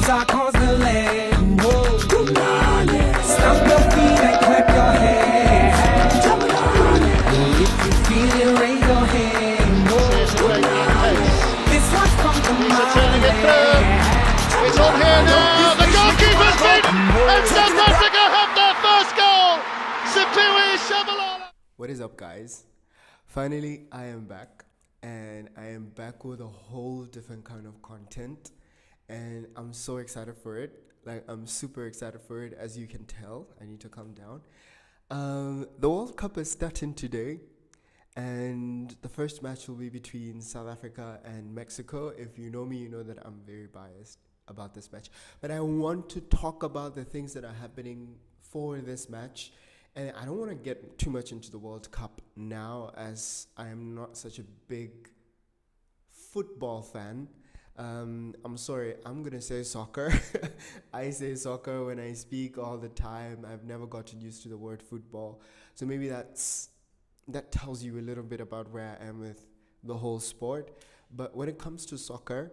These are cause the land. Whoa. Stomp your feet and clap your hands. If you feel it, raise your hand. This one's from the mind. Turning it through. It's on here now. The goalkeeper's beaten, and South Africa have their first goal. Superior Shabalala. What is up, guys? Finally, I am back, and I am back with a whole different kind of content, and I'm so excited for it. Like, I'm super excited for it, as you can tell. I need to calm down. The World Cup is starting today, and the first match will be between South Africa and Mexico. If you know me, you know that I'm very biased about this match. But I want to talk about the things that are happening for this match. And I don't want to get too much into the World Cup now, as I am not such a big football fan. I'm sorry, I'm going to say soccer. I say soccer when I speak all the time. I've never gotten used to the word football. So maybe that tells you a little bit about where I am with the whole sport. But when it comes to soccer,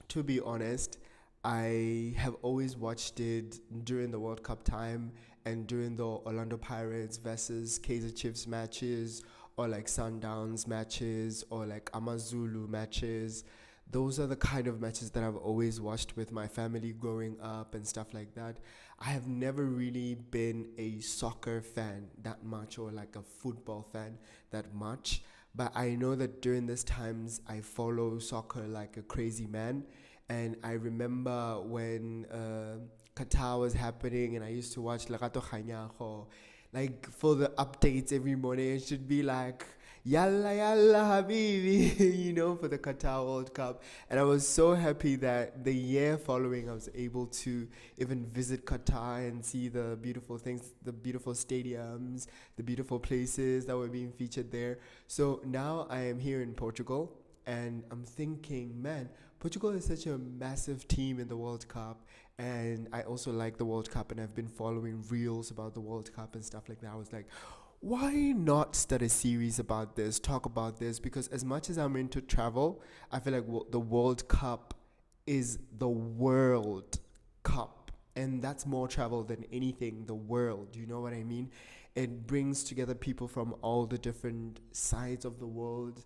to be honest, I have always watched it during the World Cup time and during the Orlando Pirates versus Kaizer Chiefs matches, or like Sundowns matches, or like Amazulu matches. Those are the kind of matches that I've always watched with my family growing up and stuff like that. I have never really been a soccer fan that much, or like a football fan that much. But I know that during these times, I follow soccer like a crazy man. And I remember when Qatar was happening, and I used to watch Lerato Kganyago. Like, for the updates every morning, it should be like, Yalla Yalla Habibi, you know, for the Qatar World Cup. And I was so happy that the year following, I was able to even visit Qatar and see the beautiful things, the beautiful stadiums, the beautiful places that were being featured there. So now I am here in Portugal, and I'm thinking, man, Portugal is such a massive team in the World Cup, and I also like the World Cup, and I've been following reels about the World Cup and stuff like that. I was like, why not start a series about this, talk about this? Because as much as I'm into travel, I feel like the World Cup is the World Cup, and that's more travel than anything, the world, you know what I mean? It brings together people from all the different sides of the world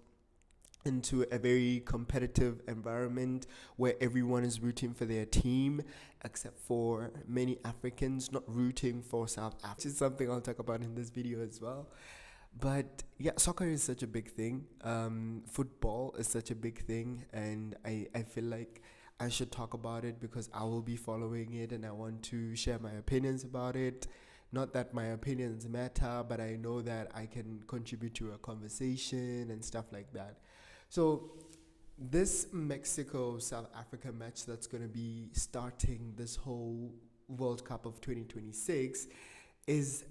into a very competitive environment where everyone is rooting for their team, except for many Africans not rooting for South Africa, which is something I'll talk about in this video as well. But yeah, soccer is such a big thing. Football is such a big thing, and I feel like I should talk about it because I will be following it, and I want to share my opinions about it. Not that my opinions matter, but I know that I can contribute to a conversation and stuff like that. So this Mexico-South Africa match that's going to be starting this whole World Cup of 2026 is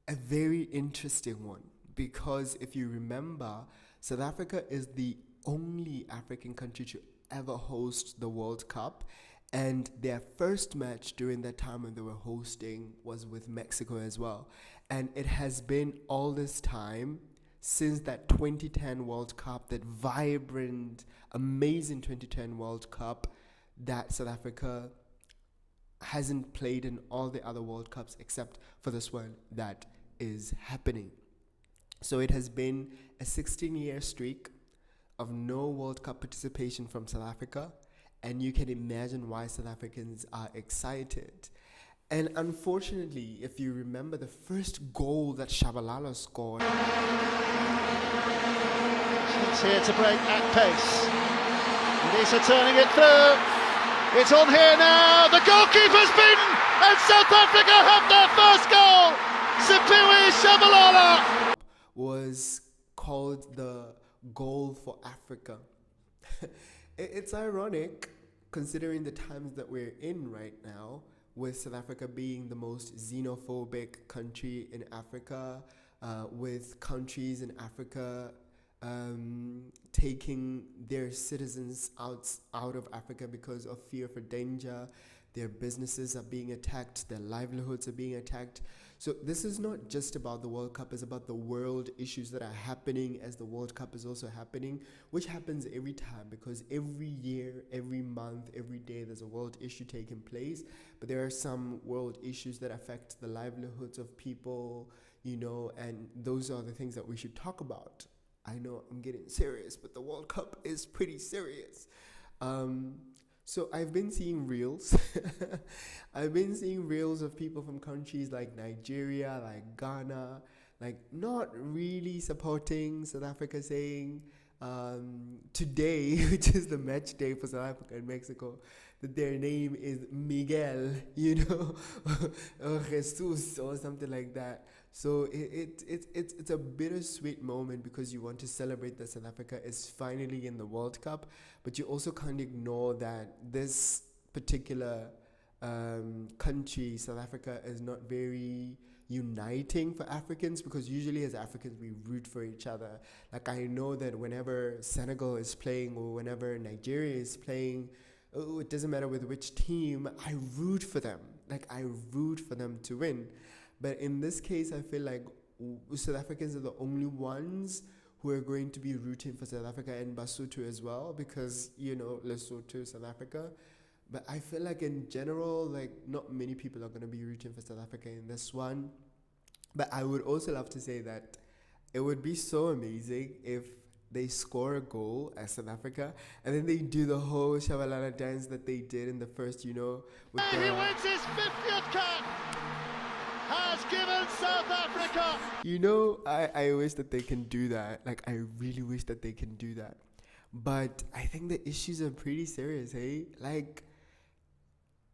a very interesting one, because if you remember, South Africa is the only African country to ever host the World Cup, and their first match during that time when they were hosting was with Mexico as well. And it has been all this time since that 2010 World Cup, that vibrant, amazing 2010 World Cup, that South Africa hasn't played in all the other World Cups except for this one that is happening. So it has been a 16-year streak of no World Cup participation from South Africa, and you can imagine why South Africans are excited. And unfortunately, if you remember the first goal that Shabalala scored, It's here to break at pace. Lisa turning it through. It's on here now. The goalkeeper's beaten, and South Africa have their first goal. Superior Shabalala was called the goal for Africa. It's ironic considering the times that we're in right now, with South Africa being the most xenophobic country in Africa, with countries in Africa taking their citizens out of Africa because of fear for danger. Their businesses are being attacked, their livelihoods are being attacked. So this is not just about the World Cup, it's about the world issues that are happening as the World Cup is also happening, which happens every time because every year, every month, every day there's a world issue taking place. But there are some world issues that affect the livelihoods of people, and those are the things that we should talk about. I know I'm getting serious, but the World Cup is pretty serious. So I've been seeing reels. I've been seeing reels of people from countries like Nigeria, like Ghana, like not really supporting South Africa, saying today, which is the match day for South Africa and Mexico, that their name is Miguel, or Jesus or something like that. So it's a bittersweet moment because you want to celebrate that South Africa is finally in the World Cup, but you also can't ignore that this particular country, South Africa, is not very uniting for Africans because usually as Africans we root for each other. Like I know that whenever Senegal is playing or whenever Nigeria is playing, oh, it doesn't matter with which team, I root for them. Like I root for them to win. But in this case, I feel like South Africans are the only ones who are going to be rooting for South Africa and Basotho as well because, Lesotho, South Africa. But I feel like in general, like not many people are going to be rooting for South Africa in this one. But I would also love to say that it would be so amazing if they score a goal as South Africa and then they do the whole Shabalala dance that they did in the first, with He wins his 50th cap! Has given South Africa. I wish that they can do that. Like, I really wish that they can do that. But I think the issues are pretty serious, hey? Like,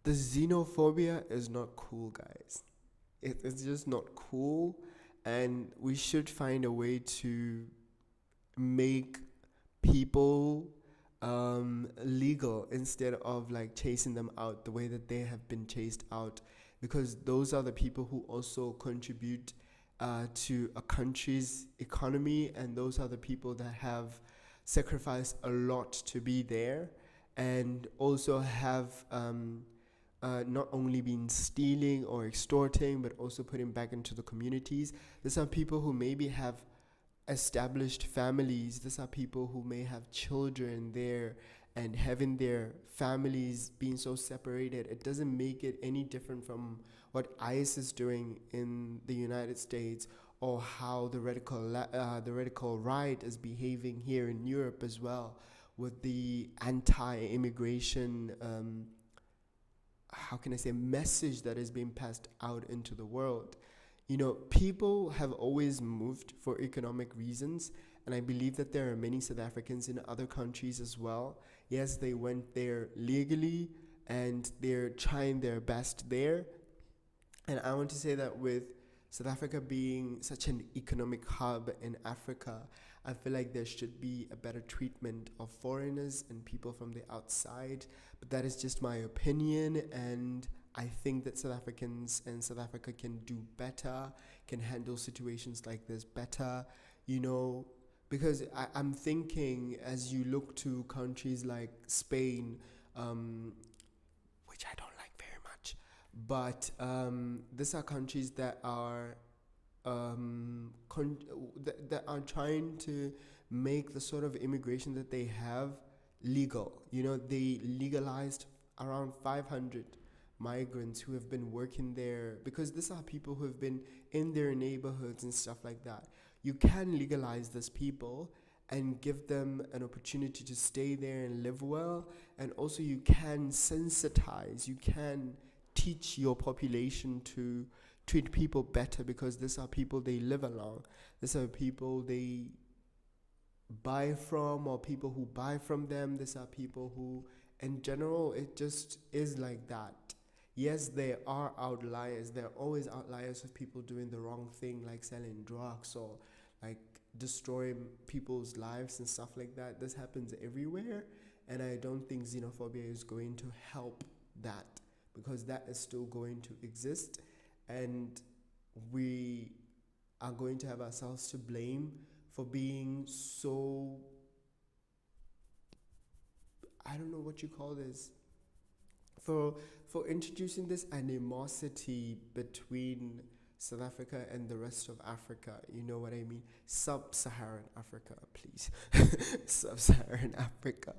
the xenophobia is not cool, guys. It's just not cool. And we should find a way to make people legal instead of like chasing them out the way that they have been chased out, because those are the people who also contribute to a country's economy, and those are the people that have sacrificed a lot to be there and also have not only been stealing or extorting but also putting back into the communities. There's some people who maybe have established families. These are people who may have children there, and having their families being so separated, it doesn't make it any different from what ICE is doing in the United States, or how the radical right is behaving here in Europe as well, with the anti-immigration message that is being passed out into the world. People have always moved for economic reasons, and I believe that there are many South Africans in other countries as well. Yes, they went there legally, and they're trying their best there. And I want to say that with South Africa being such an economic hub in Africa, I feel like there should be a better treatment of foreigners and people from the outside. But that is just my opinion, and I think that South Africans and South Africa can do better, can handle situations like this better, because I'm thinking as you look to countries like Spain, which I don't like very much, but these are countries that are that are trying to make the sort of immigration that they have legal. They legalized around 500 migrants who have been working there, because these are people who have been in their neighborhoods and stuff like that. You can legalize these people and give them an opportunity to stay there and live well, and also you can sensitize, you can teach your population to treat people better, because these are people they live along. These are people they buy from, or people who buy from them. These are people who, in general, it just is like that. Yes, there are outliers. There are always outliers of people doing the wrong thing, like selling drugs or like destroying people's lives and stuff like that. This happens everywhere, and I don't think xenophobia is going to help that, because that is still going to exist, and we are going to have ourselves to blame for being so, I don't know what you call this, for introducing this animosity between South Africa and the rest of Africa. You know what I mean? Sub-Saharan Africa, please. Sub-Saharan Africa.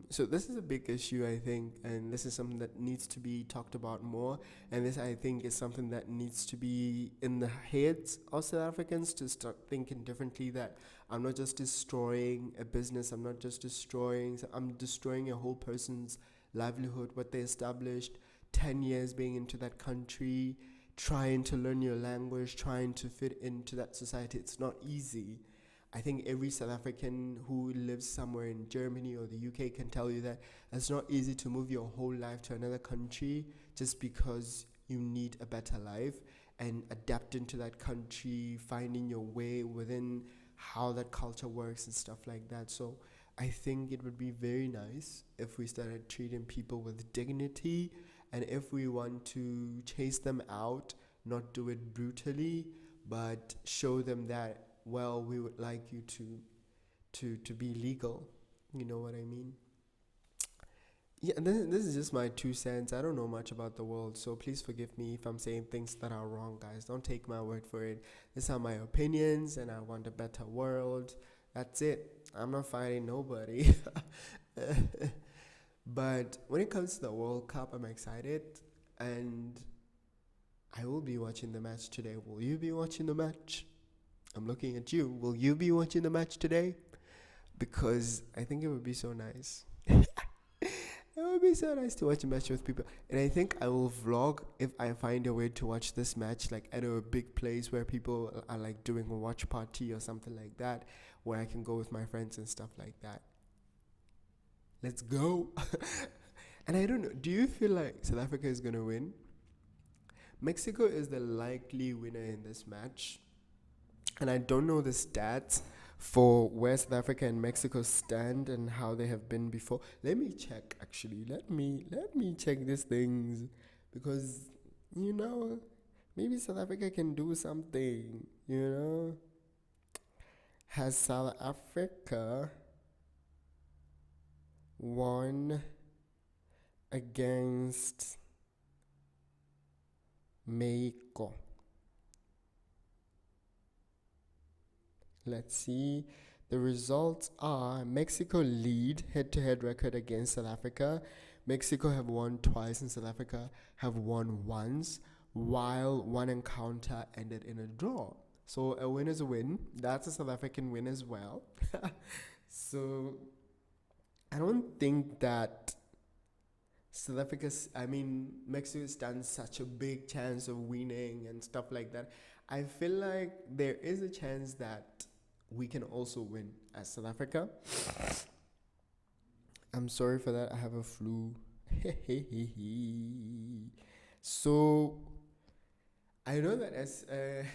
So this is a big issue, I think, and this is something that needs to be talked about more. And this, I think, is something that needs to be in the heads of South Africans to start thinking differently. That I'm not just destroying a business. I'm destroying a whole person's livelihood, what they established 10 years being into that country, trying to learn your language, trying to fit into that society. It's not easy. I think every South African who lives somewhere in Germany or the UK can tell you that it's not easy to move your whole life to another country just because you need a better life, and adapting to that country, finding your way within how that culture works and stuff like that. So I think it would be very nice if we started treating people with dignity, and if we want to chase them out, not do it brutally, but show them that, well, we would like you to be legal. You know what I mean? Yeah, this is just my 2 cents. I don't know much about the world, so please forgive me if I'm saying things that are wrong, guys. Don't take my word for it. These are my opinions, and I want a better world. That's it. I'm not fighting nobody. But when it comes to the World Cup, I'm excited, and I will be watching the match today. Will you be watching the match? I'm looking at you. Will you be watching the match today? Because I think it would be so nice. It would be so nice to watch a match with people. And I think I will vlog if I find a way to watch this match, like at a big place where people are like doing a watch party or something like that, where I can go with my friends and stuff like that. Let's go. And I don't know, do you feel like South Africa is going to win? Mexico is the likely winner in this match. And I don't know the stats for where South Africa and Mexico stand and how they have been before. Let me check, actually. Let me check these things, because maybe South Africa can do something. Has South Africa won against Mexico? Let's see. The results are Mexico lead head-to-head record against South Africa. Mexico have won twice and South Africa have won once, while one encounter ended in a draw. So a win is a win. That's a South African win as well. So I don't think that Mexico stands such a big chance of winning and stuff like that. I feel like there is a chance that we can also win as South Africa. I'm sorry for that. I have a flu. So I know that as I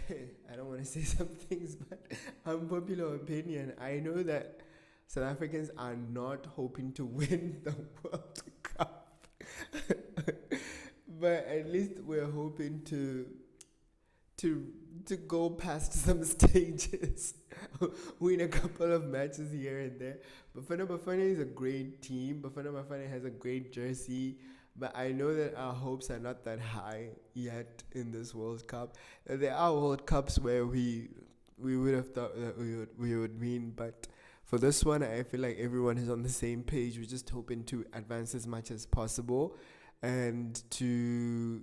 don't want to say some things, but unpopular opinion, I know that South Africans are not hoping to win the World Cup. But at least we're hoping to go past some stages, win a couple of matches here and there. Bafana Bafana is a great team. Bafana Bafana has a great jersey, but I know that our hopes are not that high yet in this World Cup. There are World Cups where we would have thought that we would win, but for this one, I feel like everyone is on the same page. We're just hoping to advance as much as possible and to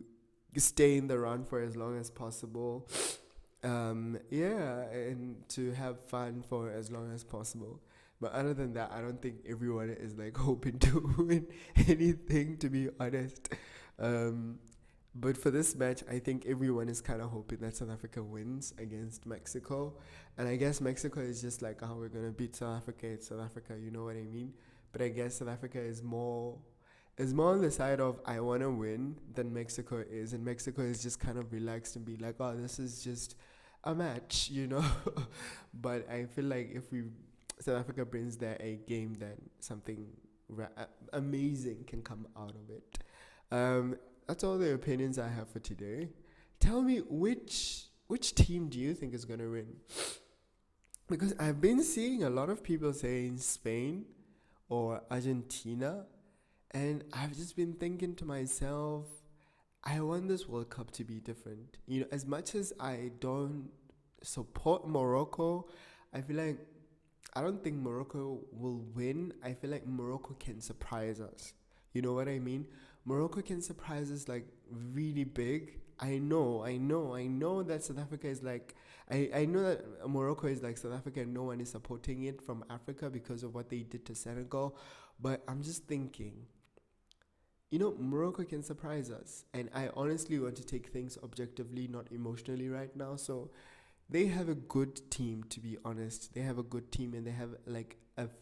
stay in the run for as long as possible. And to have fun for as long as possible. But other than that, I don't think everyone is like hoping to win anything, to be honest. But for this match, I think everyone is kind of hoping that South Africa wins against Mexico. And I guess Mexico is just like, oh, we're going to beat South Africa. It's South Africa, you know what I mean? But I guess South Africa is more on the side of I want to win than Mexico is. And Mexico is just kind of relaxed and be like, oh, this is just a match, But I feel like if South Africa brings their A game, then something amazing can come out of it. That's all the opinions I have for today. Tell me, which team do you think is going to win? because I've been seeing a lot of people saying Spain or Argentina, and I've just been thinking to myself, I want this World Cup to be different. You know, as much as I don't support Morocco, I feel like I don't think Morocco will win. I feel like Morocco can surprise us. You know what I mean? Morocco can surprise us like really big. I know that South Africa is like, I know that Morocco is like South Africa and no one is supporting it from Africa because of what they did to Senegal. But I'm just thinking, you know, Morocco can surprise us. And I honestly want to take things objectively, not emotionally right now. So they have a good team, to be honest. They have a good team and they have like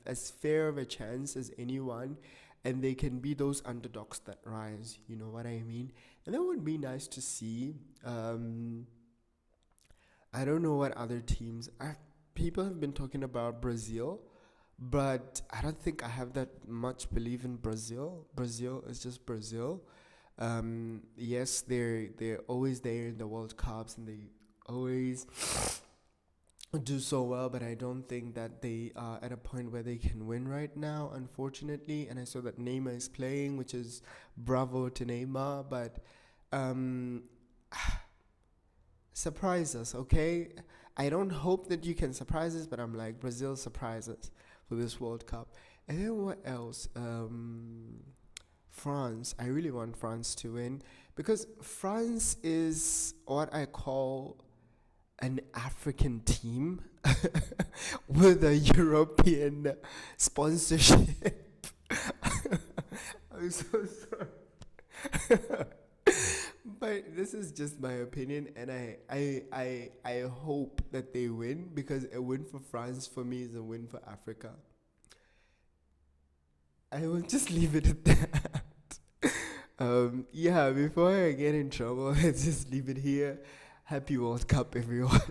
as fair of a chance as anyone. And they can be those underdogs that rise. You know what I mean? And that would be nice to see. I don't know what other teams. People have been talking about Brazil, but I don't think I have that much belief in Brazil. Brazil is just Brazil. Yes, they're always there in the World Cups and they always do so well, but I don't think that they are at a point where they can win right now, unfortunately. And I saw that Neymar is playing, which is bravo to Neymar, but um, surprise us, okay? I don't hope that you can surprise us, but I'm like, Brazil surprises for this World Cup. And then what else? France. I really want France to win because France is what I call an African team with a European sponsorship. I'm so sorry. But this is just my opinion, and I hope that they win because a win for France for me is a win for Africa. I will just leave it at that. Yeah, before I get in trouble, let's just leave it here. Happy World Cup, everyone.